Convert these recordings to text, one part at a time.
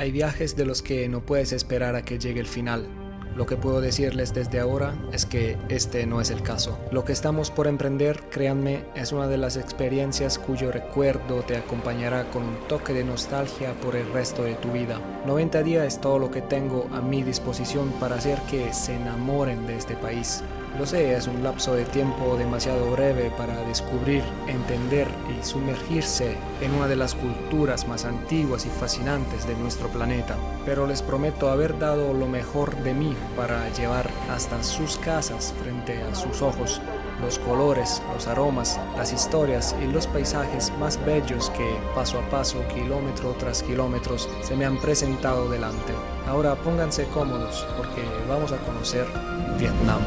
Hay viajes de los que no puedes esperar a que llegue el final. Lo que puedo decirles desde ahora es que este no es el caso. Lo que estamos por emprender, créanme, es una de las experiencias cuyo recuerdo te acompañará con un toque de nostalgia por el resto de tu vida. 90 días es todo lo que tengo a mi disposición para hacer que se enamoren de este país. Lo sé, es un lapso de tiempo demasiado breve para descubrir, entender y sumergirse en una de las culturas más antiguas y fascinantes de nuestro planeta. Pero les prometo haber dado lo mejor de mí para llevar hasta sus casas, frente a sus ojos, los colores, los aromas, las historias y los paisajes más bellos que paso a paso, kilómetro tras kilómetro, se me han presentado delante. Ahora pónganse cómodos porque vamos a conocer Vietnam.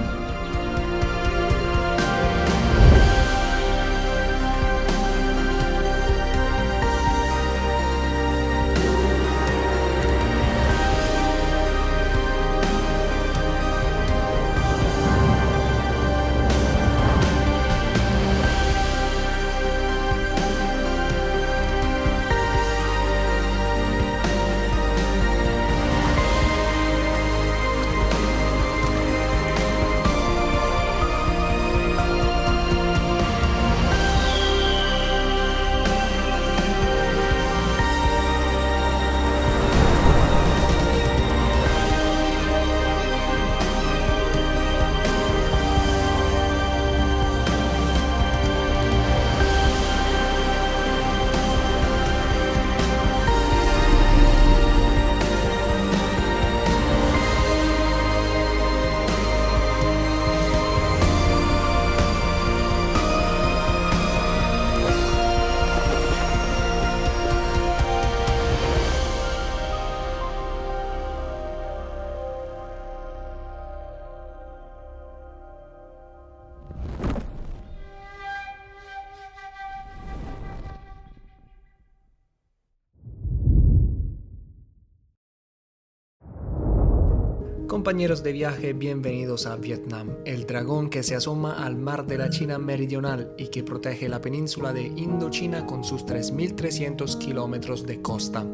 Compañeros de viaje, bienvenidos a Vietnam, el dragón que se asoma al mar de la China meridional y que protege la península de Indochina con sus 3.300 kilómetros de costa.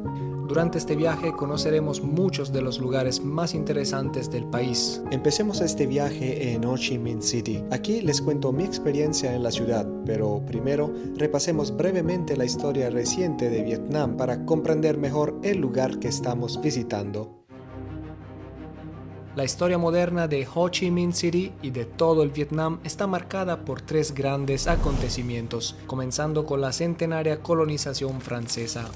Durante este viaje conoceremos muchos de los lugares más interesantes del país. Empecemos este viaje en Ho Chi Minh City. Aquí les cuento mi experiencia en la ciudad, pero primero repasemos brevemente la historia reciente de Vietnam para comprender mejor el lugar que estamos visitando. La historia moderna de Ho Chi Minh City y de todo el Vietnam está marcada por tres grandes acontecimientos, comenzando con la centenaria colonización francesa.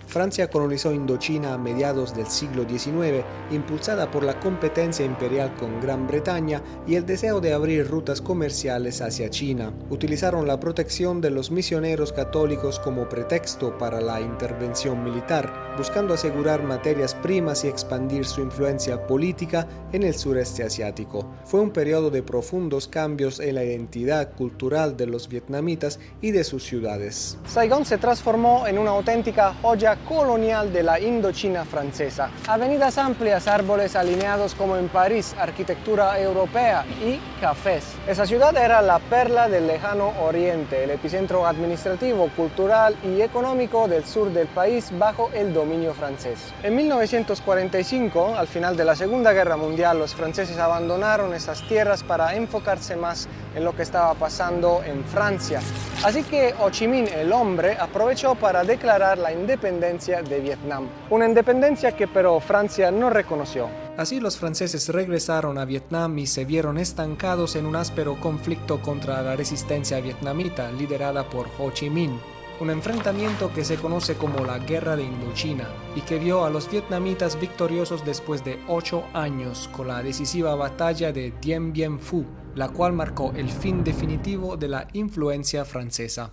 Francia colonizó Indochina a mediados del siglo XIX, impulsada por la competencia imperial con Gran Bretaña y el deseo de abrir rutas comerciales hacia China. Utilizaron la protección de los misioneros católicos como pretexto para la intervención militar, buscando asegurar materias primas y expandir su influencia política en el sureste asiático. Fue un periodo de profundos cambios en la identidad cultural de los vietnamitas y de sus ciudades. Saigón se transformó en una auténtica joya colonial de la Indochina francesa. Avenidas amplias, árboles alineados como en París, arquitectura europea y cafés. Esa ciudad era la perla del lejano oriente, el epicentro administrativo, cultural y económico del sur del país bajo el dominio francés. En 1945, al final de la Segunda Guerra Mundial, los franceses abandonaron esas tierras para enfocarse más en lo que estaba pasando en Francia. Así que Ho Chi Minh, el hombre, aprovechó para declarar la independencia de Vietnam, una independencia que pero Francia no reconoció. Así los franceses regresaron a Vietnam y se vieron estancados en un áspero conflicto contra la resistencia vietnamita liderada por Ho Chi Minh. Un enfrentamiento que se conoce como la Guerra de Indochina y que vio a los vietnamitas victoriosos después de 8 años con la decisiva batalla de Dien Bien Phu, la cual marcó el fin definitivo de la influencia francesa.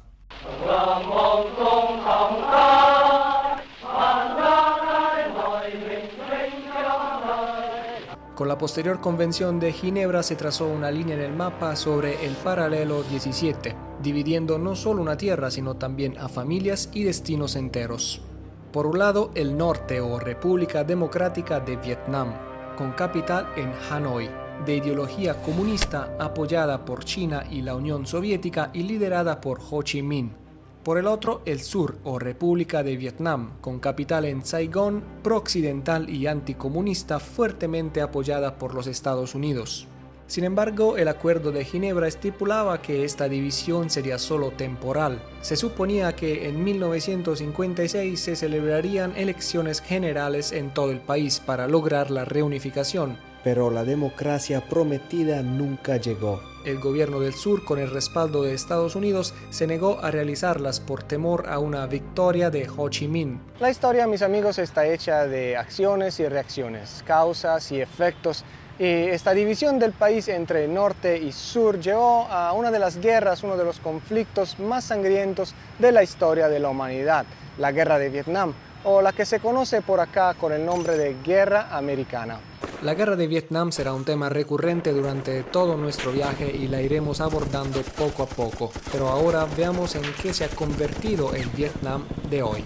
Con la posterior Convención de Ginebra se trazó una línea en el mapa sobre el paralelo 17, dividiendo no solo una tierra, sino también a familias y destinos enteros. Por un lado, el norte o República Democrática de Vietnam, con capital en Hanoi, de ideología comunista apoyada por China y la Unión Soviética y liderada por Ho Chi Minh. Por el otro, el sur o República de Vietnam, con capital en Saigón, pro-occidental y anticomunista fuertemente apoyada por los Estados Unidos. Sin embargo, el Acuerdo de Ginebra estipulaba que esta división sería solo temporal. Se suponía que en 1956 se celebrarían elecciones generales en todo el país para lograr la reunificación. Pero la democracia prometida nunca llegó. El gobierno del sur, con el respaldo de Estados Unidos, se negó a realizarlas por temor a una victoria de Ho Chi Minh. La historia, mis amigos, está hecha de acciones y reacciones, causas y efectos. Y esta división del país entre norte y sur llevó a una de las guerras, uno de los conflictos más sangrientos de la historia de la humanidad, la Guerra de Vietnam, o la que se conoce por acá con el nombre de Guerra Americana. La Guerra de Vietnam será un tema recurrente durante todo nuestro viaje y la iremos abordando poco a poco, pero ahora veamos en qué se ha convertido el Vietnam de hoy.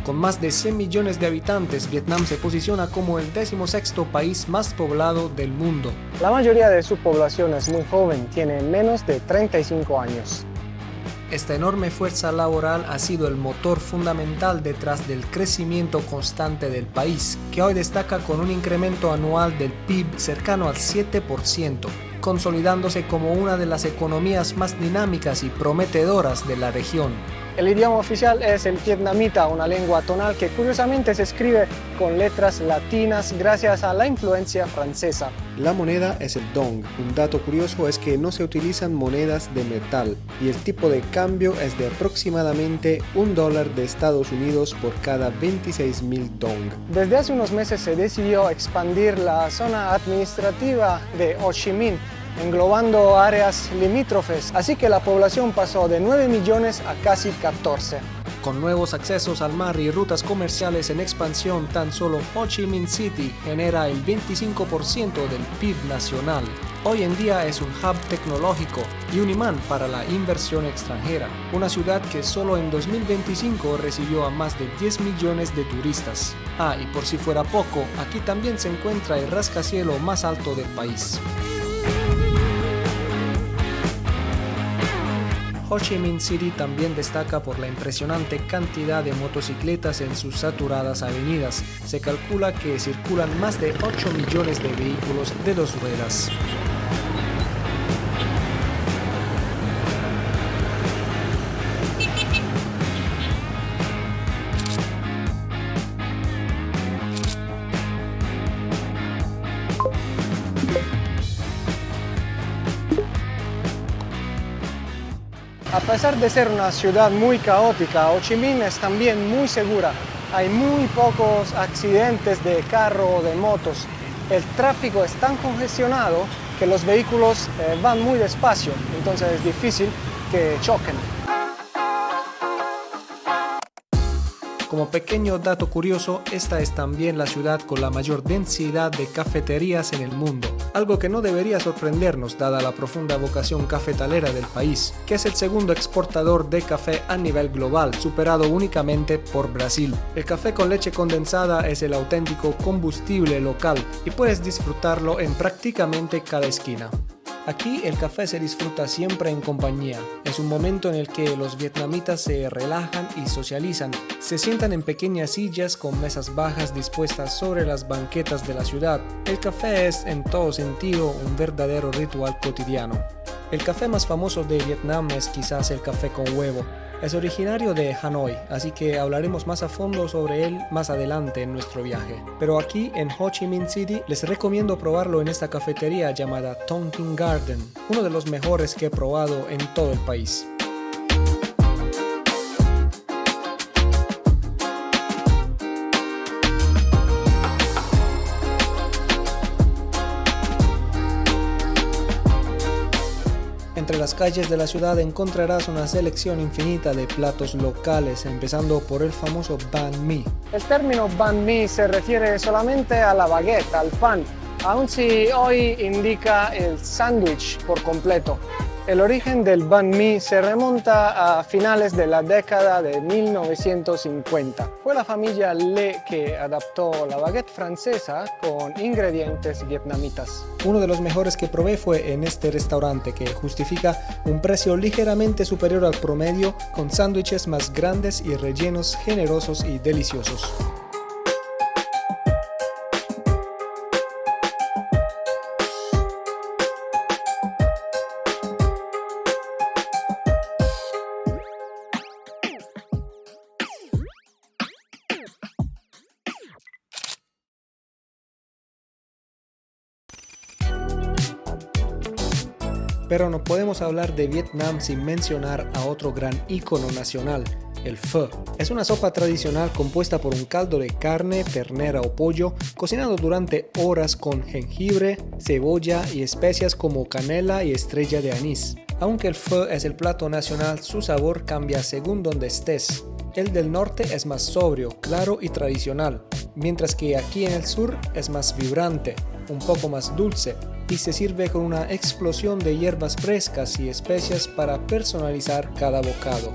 Con más de 100 millones de habitantes, Vietnam se posiciona como el 16º país más poblado del mundo. La mayoría de su población es muy joven, tiene menos de 35 años. Esta enorme fuerza laboral ha sido el motor fundamental detrás del crecimiento constante del país, que hoy destaca con un incremento anual del PIB cercano al 7%, consolidándose como una de las economías más dinámicas y prometedoras de la región. El idioma oficial es el vietnamita, una lengua tonal que curiosamente se escribe con letras latinas gracias a la influencia francesa. La moneda es el dong. Un dato curioso es que no se utilizan monedas de metal y el tipo de cambio es de aproximadamente $1 de Estados Unidos por cada 26.000 dong. Desde hace unos meses se decidió expandir la zona administrativa de Ho Chi Minh, englobando áreas limítrofes, así que la población pasó de 9 millones a casi 14. Con nuevos accesos al mar y rutas comerciales en expansión, tan solo Ho Chi Minh City genera el 25% del PIB nacional. Hoy en día es un hub tecnológico y un imán para la inversión extranjera, una ciudad que solo en 2025 recibió a más de 10 millones de turistas. Y por si fuera poco, aquí también se encuentra el rascacielos más alto del país. Ho Chi Minh City también destaca por la impresionante cantidad de motocicletas en sus saturadas avenidas. Se calcula que circulan más de 8 millones de vehículos de dos ruedas. A pesar de ser una ciudad muy caótica, Ho Chi Minh es también muy segura. Hay muy pocos accidentes de carro o de motos. El tráfico es tan congestionado que los vehículos van muy despacio, entonces es difícil que choquen. Como pequeño dato curioso, esta es también la ciudad con la mayor densidad de cafeterías en el mundo, algo que no debería sorprendernos dada la profunda vocación cafetalera del país, que es el segundo exportador de café a nivel global, superado únicamente por Brasil. El café con leche condensada es el auténtico combustible local y puedes disfrutarlo en prácticamente cada esquina. Aquí el café se disfruta siempre en compañía. Es un momento en el que los vietnamitas se relajan y socializan. Se sientan en pequeñas sillas con mesas bajas dispuestas sobre las banquetas de la ciudad. El café es en todo sentido un verdadero ritual cotidiano. El café más famoso de Vietnam es quizás el café con huevo. Es originario de Hanoi, así que hablaremos más a fondo sobre él más adelante en nuestro viaje. Pero aquí en Ho Chi Minh City les recomiendo probarlo en esta cafetería llamada Tonkin Garden, uno de los mejores que he probado en todo el país. Entre las calles de la ciudad encontrarás una selección infinita de platos locales, empezando por el famoso banh mi. El término banh mi se refiere solamente a la baguette, al pan, aun si hoy indica el sándwich por completo. El origen del banh mi se remonta a finales de la década de 1950. Fue la familia Le que adaptó la baguette francesa con ingredientes vietnamitas. Uno de los mejores que probé fue en este restaurante, que justifica un precio ligeramente superior al promedio, con sándwiches más grandes y rellenos generosos y deliciosos. Pero no podemos hablar de Vietnam sin mencionar a otro gran ícono nacional, el pho. Es una sopa tradicional compuesta por un caldo de carne, ternera o pollo, cocinado durante horas con jengibre, cebolla y especias como canela y estrella de anís. Aunque el pho es el plato nacional, su sabor cambia según donde estés. El del norte es más sobrio, claro y tradicional, mientras que aquí en el sur es más vibrante, un poco más dulce, y se sirve con una explosión de hierbas frescas y especias para personalizar cada bocado.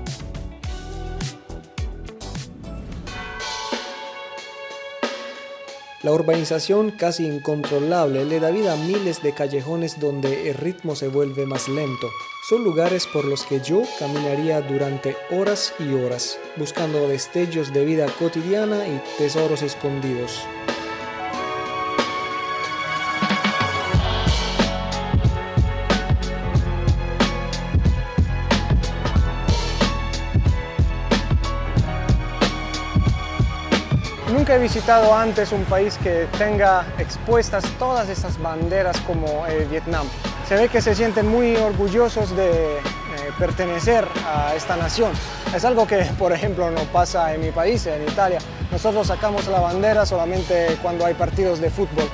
La urbanización casi incontrolable le da vida a miles de callejones donde el ritmo se vuelve más lento. Son lugares por los que yo caminaría durante horas y horas, buscando destellos de vida cotidiana y tesoros escondidos. Nunca he visitado antes un país que tenga expuestas todas esas banderas como Vietnam. Se ve que se sienten muy orgullosos de pertenecer a esta nación. Es algo que, por ejemplo, no pasa en mi país, en Italia. Nosotros sacamos la bandera solamente cuando hay partidos de fútbol.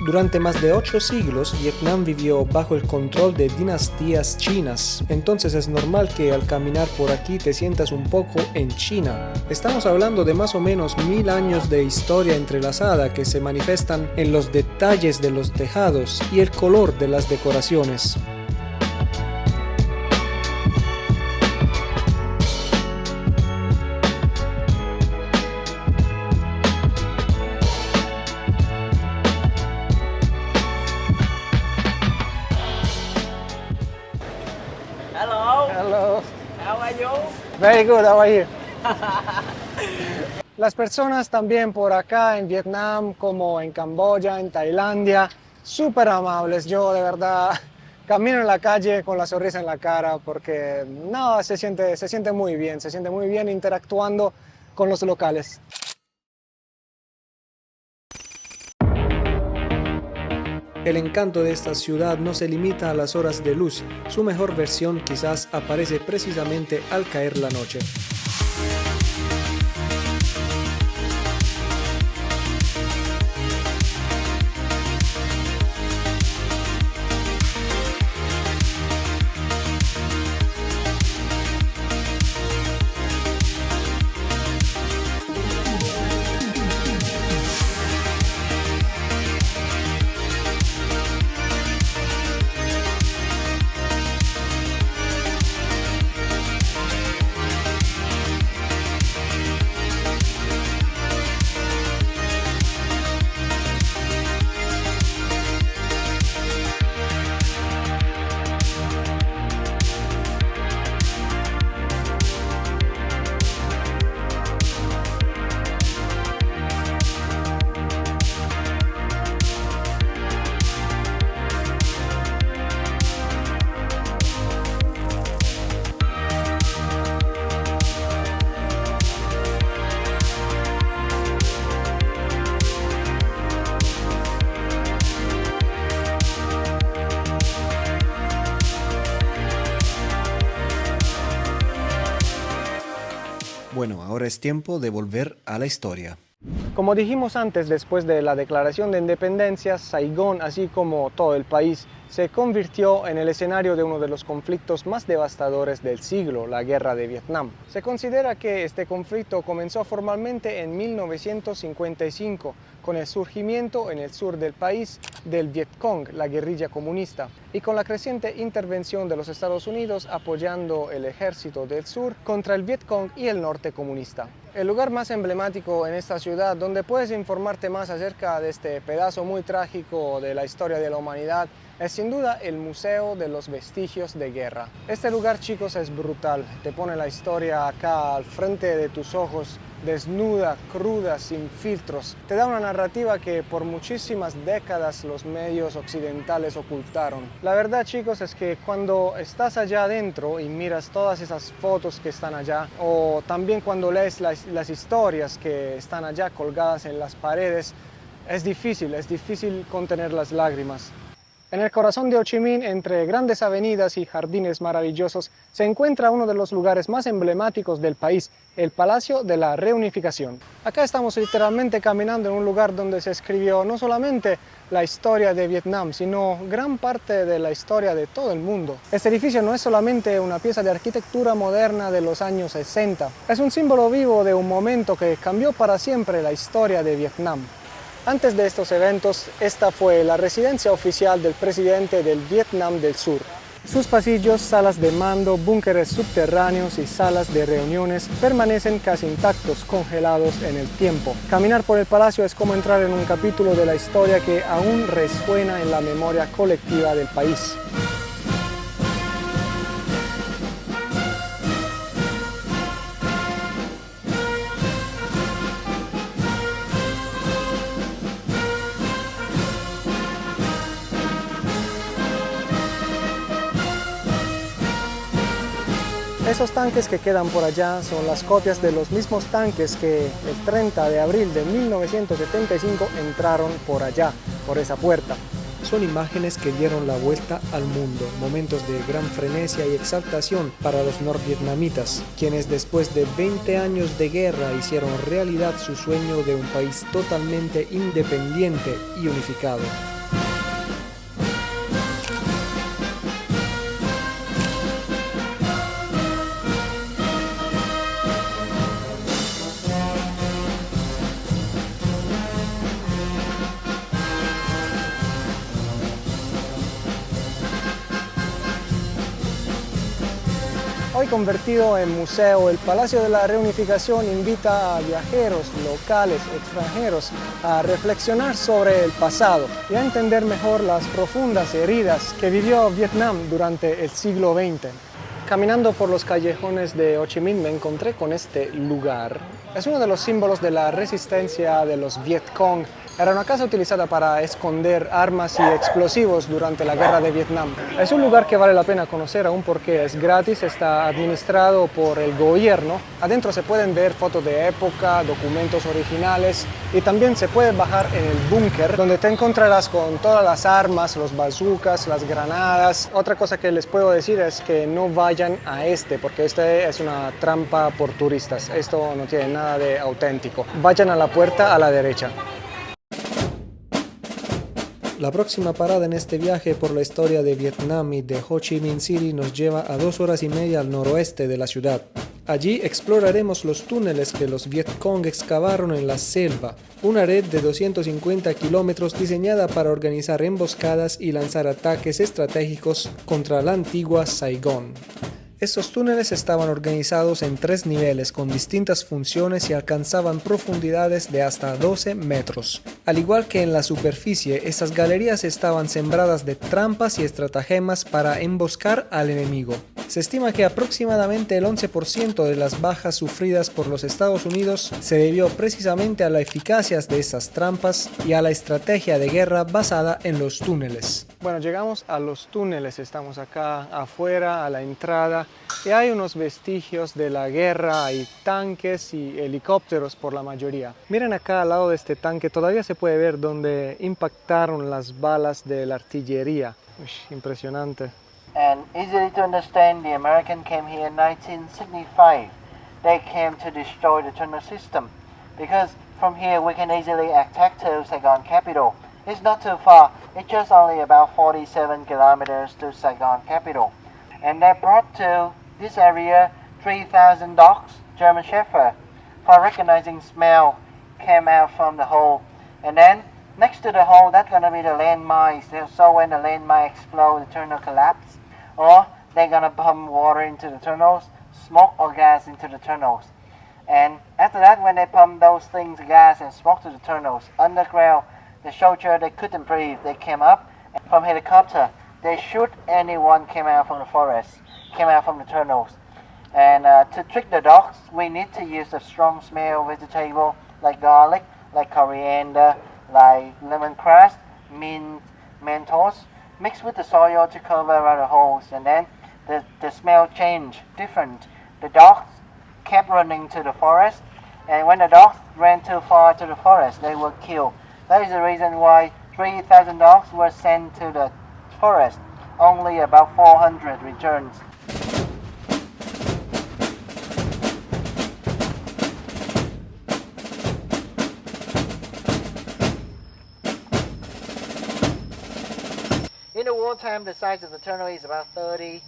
Durante más de 8 siglos, Vietnam vivió bajo el control de dinastías chinas. Entonces es normal que al caminar por aquí te sientas un poco en China. Estamos hablando de más o menos 1000 años de historia entrelazada que se manifiestan en los detalles de los tejados y el color de las decoraciones. Hello. How are you? Very good, how are you? Las personas también por acá en Vietnam, como en Camboya, en Tailandia, súper amables. Yo de verdad camino en la calle con la sonrisa en la cara porque no, se siente muy bien interactuando con los locales. El encanto de esta ciudad no se limita a las horas de luz, su mejor versión quizás aparece precisamente al caer la noche. Bueno, ahora es tiempo de volver a la historia. Como dijimos antes, después de la declaración de independencia, Saigón, así como todo el país, se convirtió en el escenario de uno de los conflictos más devastadores del siglo, la Guerra de Vietnam. Se considera que este conflicto comenzó formalmente en 1955, con el surgimiento en el sur del país del Viet Cong, la guerrilla comunista, y con la creciente intervención de los Estados Unidos apoyando el ejército del sur contra el Viet Cong y el norte comunista. El lugar más emblemático en esta ciudad, donde puedes informarte más acerca de este pedazo muy trágico de la historia de la humanidad, es sin duda el Museo de los Vestigios de Guerra. Este lugar, chicos, es brutal. Te pone la historia acá al frente de tus ojos, desnuda, cruda, sin filtros. Te da una narrativa que por muchísimas décadas los medios occidentales ocultaron. La verdad, chicos, es que cuando estás allá adentro y miras todas esas fotos que están allá, o también cuando lees las historias que están allá colgadas en las paredes, es difícil contener las lágrimas. En el corazón de Ho Chi Minh, entre grandes avenidas y jardines maravillosos, se encuentra uno de los lugares más emblemáticos del país, el Palacio de la Reunificación. Acá estamos literalmente caminando en un lugar donde se escribió no solamente la historia de Vietnam, sino gran parte de la historia de todo el mundo. Este edificio no es solamente una pieza de arquitectura moderna de los años 60, es un símbolo vivo de un momento que cambió para siempre la historia de Vietnam. Antes de estos eventos, esta fue la residencia oficial del presidente del Vietnam del Sur. Sus pasillos, salas de mando, búnkeres subterráneos y salas de reuniones permanecen casi intactos, congelados en el tiempo. Caminar por el palacio es como entrar en un capítulo de la historia que aún resuena en la memoria colectiva del país. Esos tanques que quedan por allá son las copias de los mismos tanques que el 30 de abril de 1975 entraron por allá, por esa puerta. Son imágenes que dieron la vuelta al mundo, momentos de gran frenesia y exaltación para los norvietnamitas, quienes después de 20 años de guerra hicieron realidad su sueño de un país totalmente independiente y unificado. Hoy convertido en museo, el Palacio de la Reunificación invita a viajeros locales, extranjeros, a reflexionar sobre el pasado y a entender mejor las profundas heridas que vivió Vietnam durante el siglo XX. Caminando por los callejones de Ho Chi Minh me encontré con este lugar. Es uno de los símbolos de la resistencia de los Viet Cong. Era una casa utilizada para esconder armas y explosivos durante la guerra de Vietnam. Es un lugar que vale la pena conocer aún porque es gratis, está administrado por el gobierno. Adentro se pueden ver fotos de época, documentos originales y también se puede bajar en el búnker donde te encontrarás con todas las armas, los bazucas, las granadas. Otra cosa que les puedo decir es que no vayan a porque este es una trampa por turistas. Esto no tiene nada de auténtico. Vayan a la puerta a la derecha. La próxima parada en este viaje por la historia de Vietnam y de Ho Chi Minh City nos lleva a 2 horas y media al noroeste de la ciudad. Allí exploraremos los túneles que los Viet Cong excavaron en la selva, una red de 250 kilómetros diseñada para organizar emboscadas y lanzar ataques estratégicos contra la antigua Saigón. Estos túneles estaban organizados en 3 niveles con distintas funciones y alcanzaban profundidades de hasta 12 metros. Al igual que en la superficie, estas galerías estaban sembradas de trampas y estratagemas para emboscar al enemigo. Se estima que aproximadamente el 11% de las bajas sufridas por los Estados Unidos se debió precisamente a la eficacia de esas trampas y a la estrategia de guerra basada en los túneles. Bueno, llegamos a los túneles, estamos acá afuera, a la entrada, y hay unos vestigios de la guerra, hay tanques y helicópteros por la mayoría. Miren acá al lado de este tanque, todavía se puede ver donde impactaron las balas de la artillería. Impresionante. And easily to understand, the American came here in 1965. They came to destroy the tunnel system because from here we can easily attack to Saigon capital. It's not too far. It's just only about 47 kilometers to Saigon capital. And they brought to this area 3,000 dogs, German Shepherd, for recognizing smell came out from the hole. And then next to the hole, that's gonna be the landmines. So when the landmine explodes, the tunnel collapse. Or they're gonna pump water into the tunnels, smoke or gas into the tunnels. And after that, when they pump those things, gas and smoke to the tunnels, underground, the soldier, they couldn't breathe. They came up from helicopter. They shoot anyone came out from the forest, came out from the tunnels. And to trick the dogs, we need to use a strong smell vegetable like garlic, like coriander, like lemongrass, mint, mentos, mixed with the soil to cover around the holes. And then the smell changed, different. The dogs kept running to the forest, and when the dogs ran too far to the forest, they were killed. That is the reason why 3,000 dogs were sent to the forest. Only about 400 returned. In the wartime, the size of the tunnel is about 30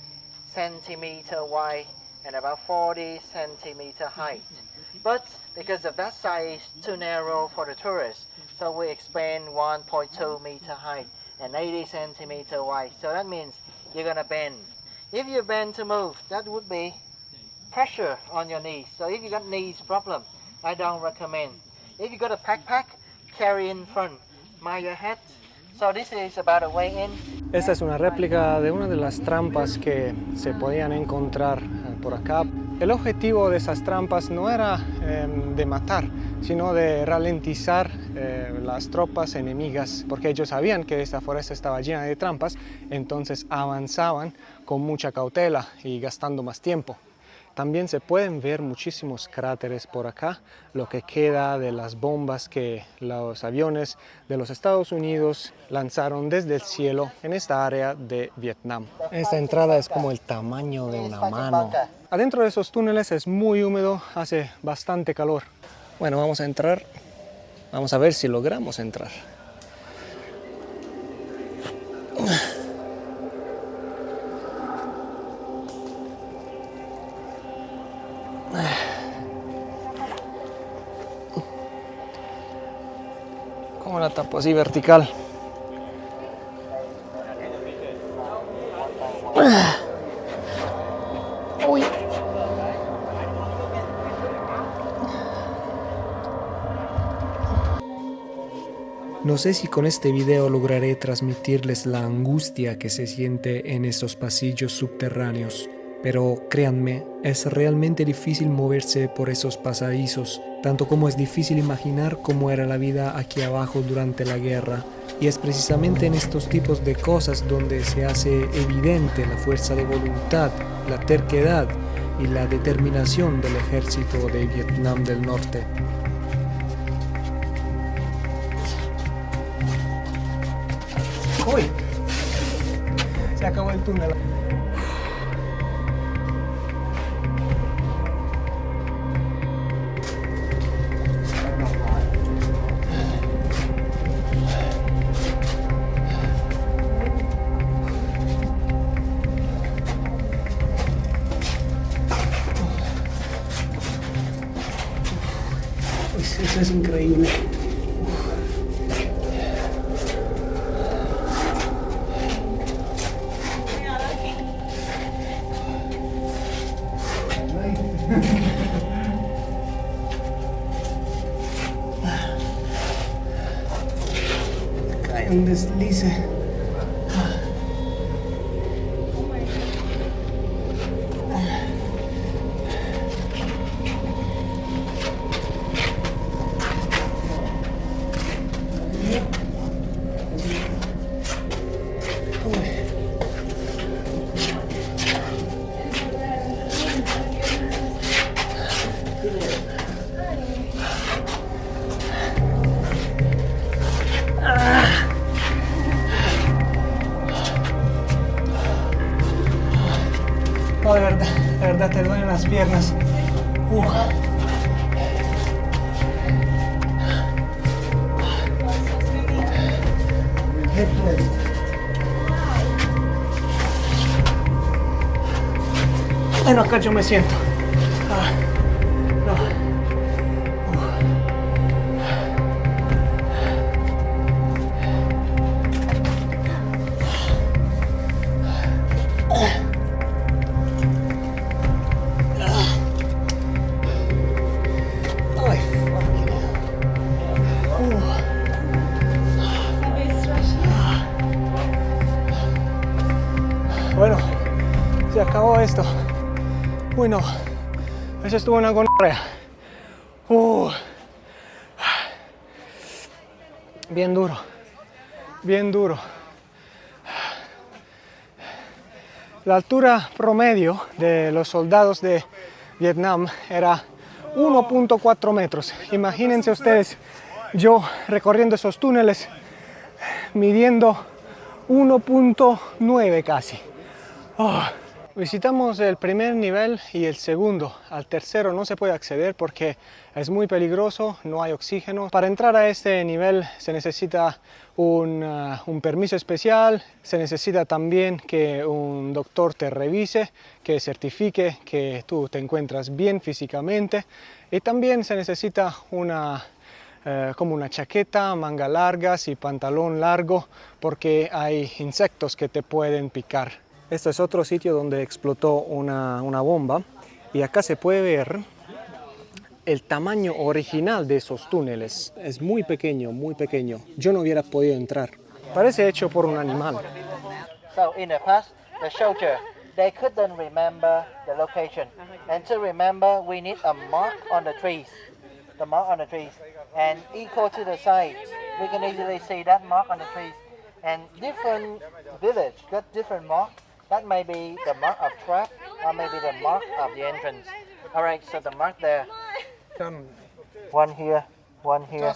centimeter wide and about 40 centimeter height. But because of that size, too narrow for the tourists, so we expand 1.2 meter height and 80 centimeter wide. So that means you're gonna bend. If you bend to move, that would be pressure on your knees. So if you got knees problem, I don't recommend. If you got a backpack, carry in front, mind your head. So this is about the way in. Esta es una réplica de una de las trampas que se podían encontrar por acá. El objetivo de esas trampas no era de matar, sino de ralentizar las tropas enemigas, porque ellos sabían que esta foresta estaba llena de trampas, entonces avanzaban con mucha cautela y gastando más tiempo. También se pueden ver muchísimos cráteres por acá, lo que queda de las bombas que los aviones de los Estados Unidos lanzaron desde el cielo en esta área de Vietnam. Esta entrada es como el tamaño de una mano. Adentro de esos túneles es muy húmedo, hace bastante calor. Bueno, vamos a entrar, vamos a ver si logramos entrar. Como la tapo así vertical. Uy. No sé si con este video lograré transmitirles la angustia que se siente en estos pasillos subterráneos, pero créanme, es realmente difícil moverse por esos pasadizos, tanto como es difícil imaginar cómo era la vida aquí abajo durante la guerra. Y es precisamente en estos tipos de cosas donde se hace evidente la fuerza de voluntad, la terquedad y la determinación del ejército de Vietnam del Norte. ¡Uy! Se acabó el túnel. Eso es increíble. Cae un deslice. No, de verdad te duelen las piernas. Bueno, acá yo me siento. No. Ay, fucking hell. Bueno, se acabó esto. Uy, no. Eso estuvo una gonorrea. Bien duro. Bien duro. La altura promedio de los soldados de Vietnam era 1.4 metros. Imagínense ustedes, yo recorriendo esos túneles, midiendo 1.9 casi. Visitamos el primer nivel y el segundo. Al tercero no se puede acceder porque es muy peligroso, no hay oxígeno. Para entrar a este nivel se necesita un permiso especial, se necesita también que un doctor te revise, que certifique que tú te encuentras bien físicamente, y también se necesita como una chaqueta, manga largas y pantalón largo, porque hay insectos que te pueden picar. Este es otro sitio donde explotó una bomba, y acá se puede ver el tamaño original de esos túneles. Es muy pequeño, muy pequeño. Yo no hubiera podido entrar. Parece hecho por un animal. So in the past, the soldier, they couldn't remember the location. And to remember, we need a mark on the trees. The mark on the trees. And equal to the size, we can easily see that mark on the trees. And different village got different mark. That may be the mark of trap, or maybe the mark of the entrance. All right, so the mark there. One here, one here.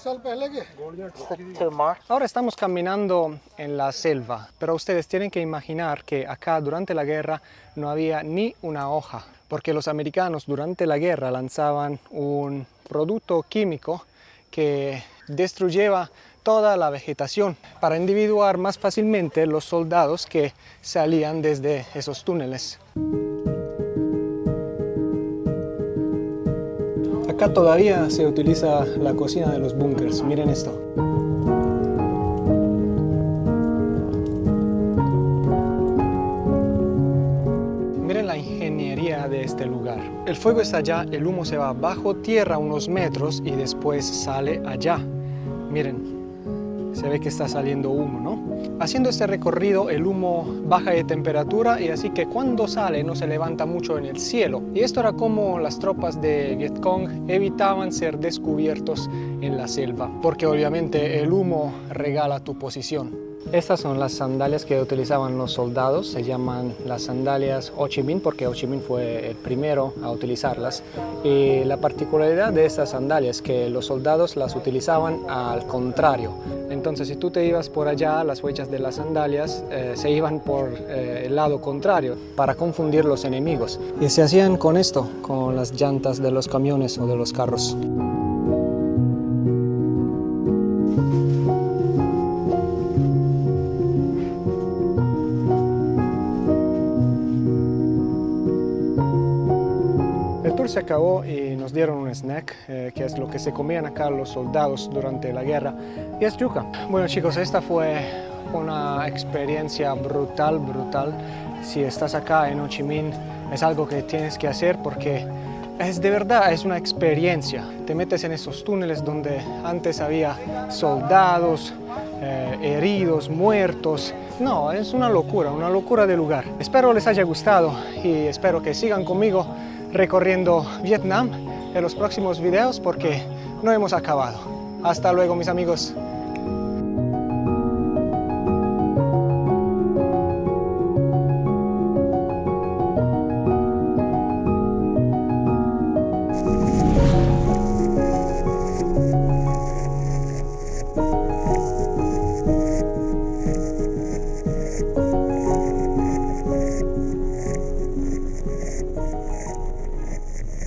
Two marks. Ahora estamos caminando en la selva, pero ustedes tienen que imaginar que acá durante la guerra no había ni una hoja, porque los americanos durante la guerra lanzaban un producto químico que destruyera toda la vegetación para individuar más fácilmente los soldados que salían desde esos túneles. Acá todavía se utiliza la cocina de los búnkers, miren esto. Miren la ingeniería de este lugar. El fuego está allá, el humo se va bajo tierra unos metros y después sale allá. Miren. Se ve que está saliendo humo, ¿no? Haciendo este recorrido el humo baja de temperatura, y así que cuando sale no se levanta mucho en el cielo. Y esto era como las tropas de Vietcong evitaban ser descubiertos en la selva, porque obviamente el humo regala tu posición. Estas son las sandalias que utilizaban los soldados, se llaman las sandalias Ho Chi Minh porque Ho Chi Minh fue el primero a utilizarlas. Y la particularidad de estas sandalias es que los soldados las utilizaban al contrario. Entonces si tú te ibas por allá, las huellas de las sandalias se iban por el lado contrario para confundir los enemigos. Y se hacían con esto, con las llantas de los camiones o de los carros. Se acabó y nos dieron un snack, que es lo que se comían acá los soldados durante la guerra, y es yuca. Bueno chicos, esta fue una experiencia brutal. Si estás acá en Ho Chi Minh es algo que tienes que hacer porque es de verdad, es una experiencia. Te metes en esos túneles donde antes había soldados, heridos, muertos. No, es una locura de lugar. Espero les haya gustado y espero que sigan conmigo recorriendo Vietnam en los próximos videos porque no hemos acabado. Hasta luego mis amigos.